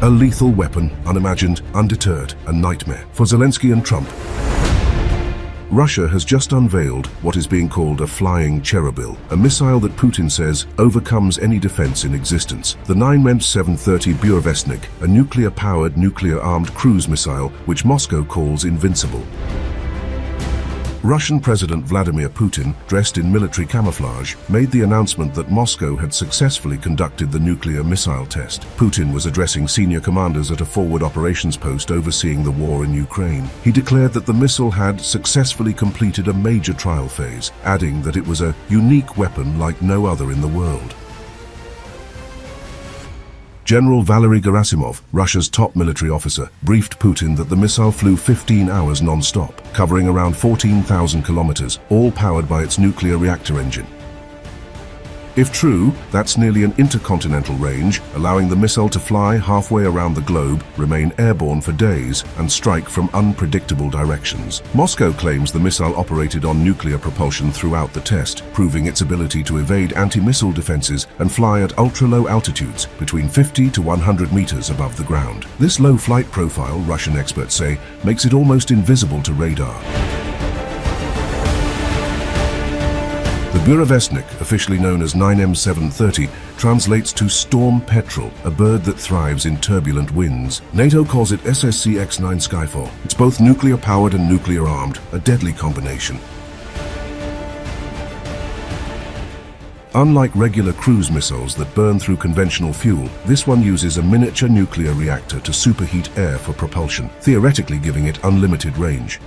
A lethal weapon, unimagined, undeterred, a nightmare for Zelensky and Trump. Russia has just unveiled what is being called a flying Chernobyl, a missile that Putin says overcomes any defense in existence. The 9mm-730 Burevestnik, a nuclear-powered, nuclear-armed cruise missile which Moscow calls invincible. Russian President Vladimir Putin, dressed in military camouflage, made the announcement that Moscow had successfully conducted the nuclear missile test. Putin was addressing senior commanders at a forward operations post overseeing the war in Ukraine. He declared that the missile had successfully completed a major trial phase, adding that it was a unique weapon like no other in the world. General Valery Gerasimov, Russia's top military officer, briefed Putin that the missile flew 15 hours non-stop, covering around 14,000 kilometers, all powered by its nuclear reactor engine. If true, that's nearly an intercontinental range, allowing the missile to fly halfway around the globe, remain airborne for days, and strike from unpredictable directions. Moscow claims the missile operated on nuclear propulsion throughout the test, proving its ability to evade anti-missile defenses and fly at ultra-low altitudes, between 50 to 100 meters above the ground. This low flight profile, Russian experts say, makes it almost invisible to radar. The Burevestnik, officially known as 9M730, translates to storm petrel, a bird that thrives in turbulent winds. NATO calls it SSC-X9 Skyfall. It's both nuclear-powered and nuclear-armed, a deadly combination. Unlike regular cruise missiles that burn through conventional fuel, this one uses a miniature nuclear reactor to superheat air for propulsion, theoretically giving it unlimited range.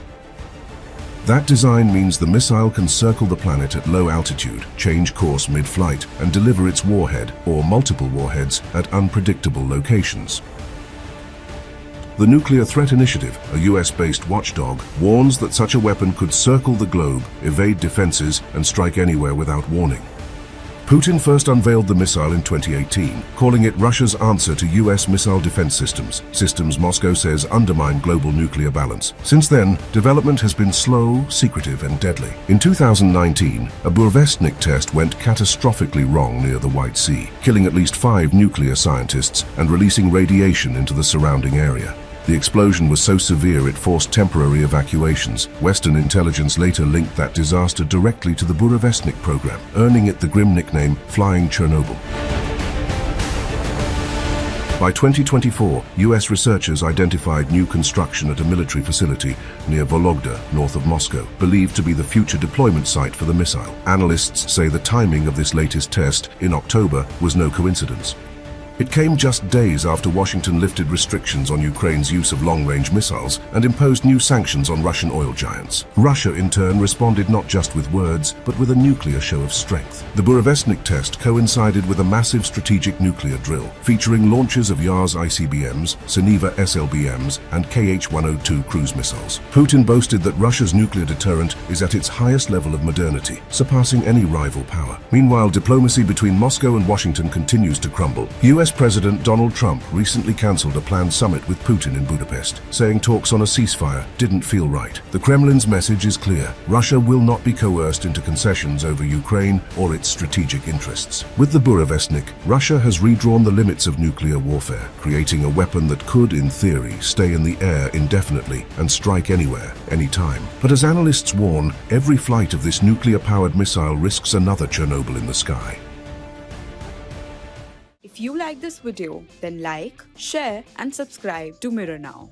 That design means the missile can circle the planet at low altitude, change course mid-flight, and deliver its warhead, or multiple warheads, at unpredictable locations. The Nuclear Threat Initiative, a US-based watchdog, warns that such a weapon could circle the globe, evade defenses, and strike anywhere without warning. Putin first unveiled the missile in 2018, calling it Russia's answer to US missile defense systems Moscow says undermine global nuclear balance. Since then, development has been slow, secretive, and deadly. In 2019, a Burevestnik test went catastrophically wrong near the White Sea, killing at least 5 nuclear scientists and releasing radiation into the surrounding area. The explosion was so severe it forced temporary evacuations. Western intelligence later linked that disaster directly to the Burevestnik program, earning it the grim nickname Flying Chernobyl. By 2024, US researchers identified new construction at a military facility near Vologda, north of Moscow, believed to be the future deployment site for the missile. Analysts say the timing of this latest test, in October, was no coincidence. It came just days after Washington lifted restrictions on Ukraine's use of long-range missiles and imposed new sanctions on Russian oil giants. Russia, in turn, responded not just with words, but with a nuclear show of strength. The Burevestnik test coincided with a massive strategic nuclear drill, featuring launches of Yars ICBMs, Seniva SLBMs, and Kh-102 cruise missiles. Putin boasted that Russia's nuclear deterrent is at its highest level of modernity, surpassing any rival power. Meanwhile, diplomacy between Moscow and Washington continues to crumble. US President Donald Trump recently cancelled a planned summit with Putin in Budapest, saying talks on a ceasefire didn't feel right. The Kremlin's message is clear. Russia will not be coerced into concessions over Ukraine or its strategic interests. With the Burevestnik, Russia has redrawn the limits of nuclear warfare, creating a weapon that could, in theory, stay in the air indefinitely and strike anywhere, anytime. But as analysts warn, every flight of this nuclear-powered missile risks another Chernobyl in the sky. If you like this video, then like, share and subscribe to Mirror Now.